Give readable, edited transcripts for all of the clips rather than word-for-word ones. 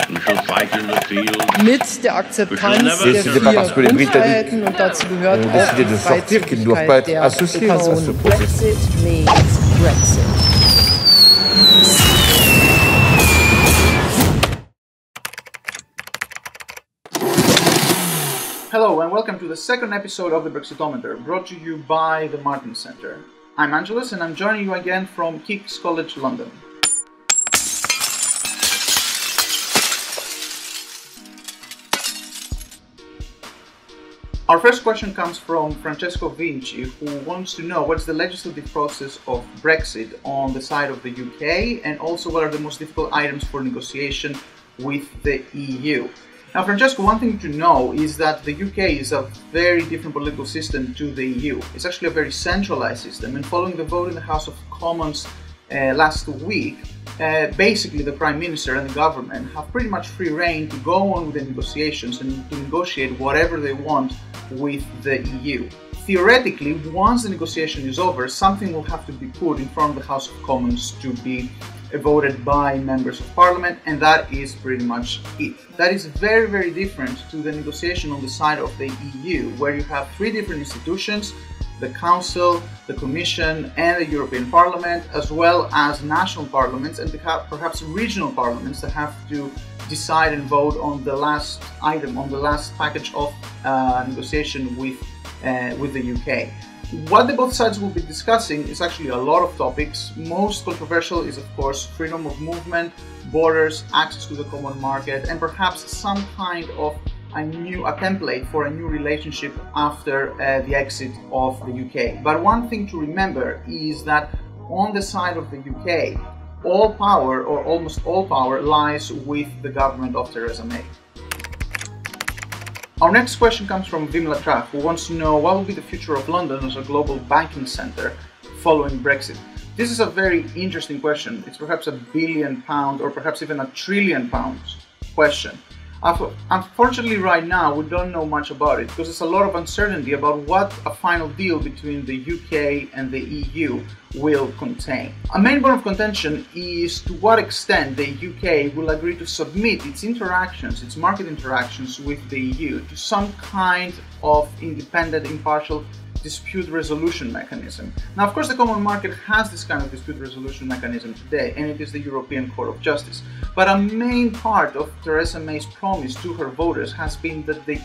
We shall fight in the field. Mit der Akzeptanz der C'était pas parce que les 4 Britanniques Grundfreiheiten und dazu gehört ont auch décidé die de sortir qu'ils ne doivent pas Freizügigkeit être der associés à ce Personen. processus. Brexit means Brexit. Hello and welcome to the second episode of the Brexitometer, brought to you by the Martens Centre. I'm Angelos and I'm joining you again from King's College London. Our first question comes from Francesco Vinci, who wants to know what's the legislative process of Brexit on the side of the UK, and also what are the most difficult items for negotiation with the EU. Now, Francesco, one thing to know is that the UK is a very different political system to the EU. It's actually a very centralized system, and following the vote in the House of Commons last week, basically the Prime Minister and the government have pretty much free rein to go on with the negotiations and to negotiate whatever they want with the EU. Theoretically, once the negotiation is over, something will have to be put in front of the House of Commons to be voted by members of Parliament, and that is pretty much it. That is very, very different to the negotiation on the side of the EU, where you have three different institutions: the Council, the Commission, and the European Parliament, as well as national parliaments and perhaps regional parliaments that have to decide and vote on the last item, on the last package of negotiation with the UK. What the both sides will be discussing is actually a lot of topics. Most controversial is, of course, freedom of movement, borders, access to the common market, and perhaps some kind of a template for a new relationship after the exit of the UK. But one thing to remember is that on the side of the UK, all power, or almost all power, lies with the government of Theresa May. Our next question comes from Vim Latraf, who wants to know what will be the future of London as a global banking centre following Brexit. This is a very interesting question. It's perhaps £1 billion or perhaps even £1 trillion question. Unfortunately, right now we don't know much about it because there's a lot of uncertainty about what a final deal between the UK and the EU will contain. A main point of contention is to what extent the UK will agree to submit its interactions, its market interactions with the EU, to some kind of independent, impartial dispute resolution mechanism. Now, of course, the common market has this kind of dispute resolution mechanism today, and it is the European Court of Justice. But a main part of Theresa May's promise to her voters has been that the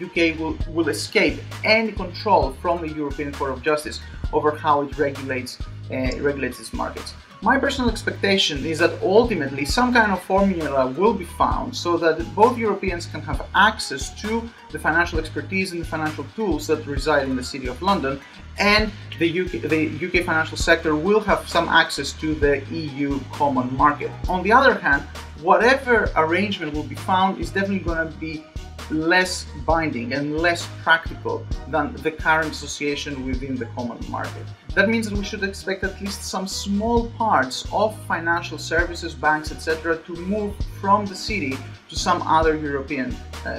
UK will escape any control from the European Court of Justice over how it regulates its markets. My personal expectation is that ultimately some kind of formula will be found so that both Europeans can have access to the financial expertise and the financial tools that reside in the City of London, and the UK financial sector will have some access to the EU common market. On the other hand, whatever arrangement will be found is definitely going to be less binding and less practical than the current association within the common market. That means that we should expect at least some small parts of financial services, banks, etc. to move from the city to some other European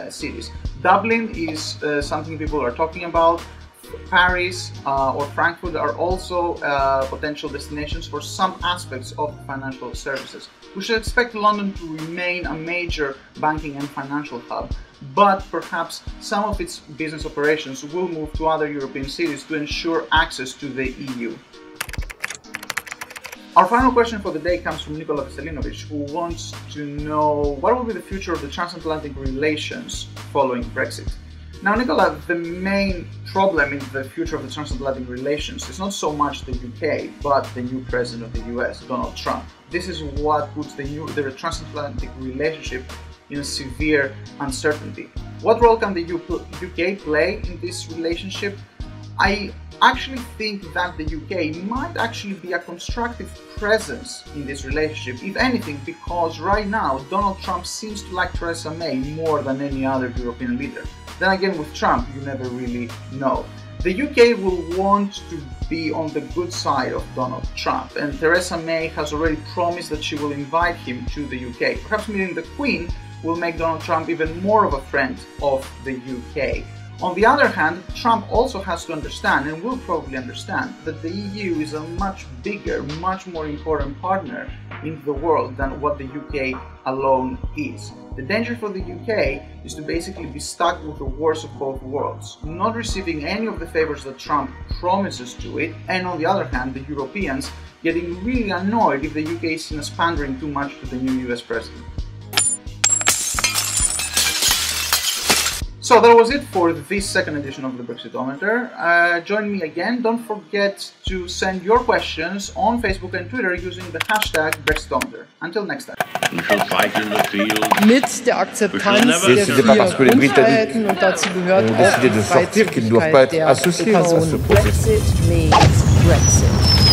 cities. Dublin is something people are talking about. Paris or Frankfurt are also potential destinations for some aspects of financial services. We should expect London to remain a major banking and financial hub, but perhaps some of its business operations will move to other European cities to ensure access to the EU. Our final question for the day comes from Nikola Veselinovic, who wants to know what will be the future of the transatlantic relations following Brexit. Now, Nicola, the main problem in the future of the transatlantic relations is not so much the UK, but the new president of the US, Donald Trump. This is what puts the transatlantic relationship in severe uncertainty. What role can the UK play in this relationship? I actually think that the UK might actually be a constructive presence in this relationship, if anything, because right now Donald Trump seems to like Theresa May more than any other European leader. Then again, with Trump, you never really know. The UK will want to be on the good side of Donald Trump, and Theresa May has already promised that she will invite him to the UK. Perhaps meeting the Queen will make Donald Trump even more of a friend of the UK. On the other hand, Trump also has to understand, and will probably understand, that the EU is a much bigger, much more important partner in the world than what the UK alone is. The danger for the UK is to basically be stuck with the worst of both worlds, not receiving any of the favors that Trump promises to it, and on the other hand, the Europeans getting really annoyed if the UK is seen as pandering too much to the new US president. So that was it for this second edition of the Brexitometer. Join me again. Don't forget to send your questions on Facebook and Twitter using the hashtag Brexitometer. Until next time. We shall fight in the field. Mit der Akzeptanz der C'était pas parce que les vier Britanniques Grundfreiheiten und dazu gehört ont auch décidé die de sortir qu'ils ne doivent pas Freizügigkeit être der associés à ce Person. processus. Brexit means Brexit.